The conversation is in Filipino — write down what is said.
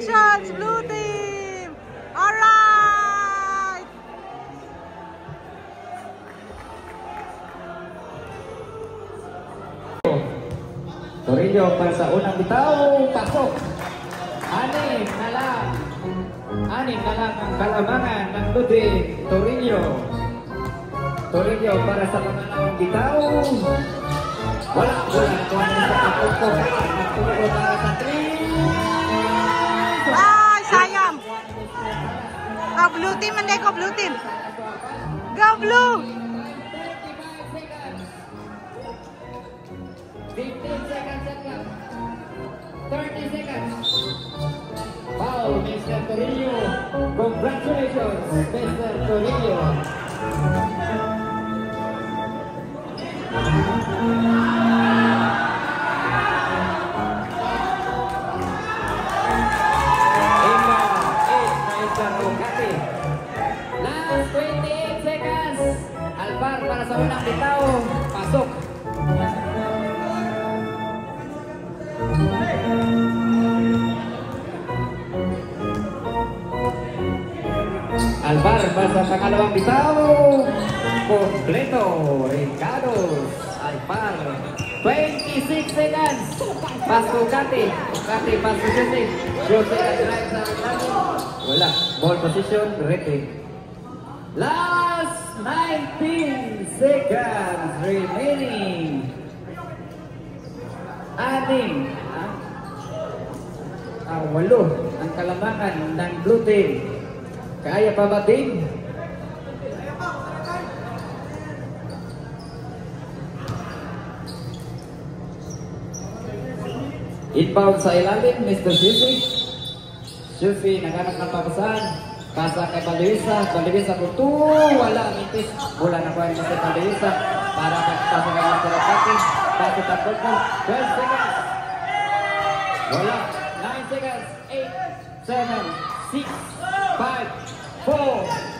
Congratulations, Blue Team! Alright! Toribio para sa unang bitaw, pasok. Anim na lang ang kalamangan ng Blue Team, Toribio. Toribio para sa pangalawang bitaw. Wala. Kung ano sa kapoko. Nagturo para sa 3. Ay, sayang! Go Blue Team, hindi ko Blue Team. Go Blue! 15 seconds at clock. 30 seconds. Wow, Mr. Toribio. Congratulations, Mr. Toribio. Last 28 seconds. Alvar para sa unang bitaw. Pasok. Alvar para sa pangalawang bitaw. Kompleto. Ricardo Alvar. 26 seconds. Pasko Kati. Kati pasko Jose. Jose drive sa lado. Wala. Ball position. Rete. Last 19 seconds remaining. Walo ang kalamangan ng Blue Team. Kaya pa ba, team? Inbound sa ilalim, Mr. Sufi. Sufi, naghanap ng papasan. Pasa kay Balduisa. Balduisa po to. Wala ang itis. Mula na po ang Mr. Balduisa. Para pasa kay Mr. Rakati. Pasa tapos po. 12 seconds. Wala. 9 seconds. 8, 7, 6, 5, 4,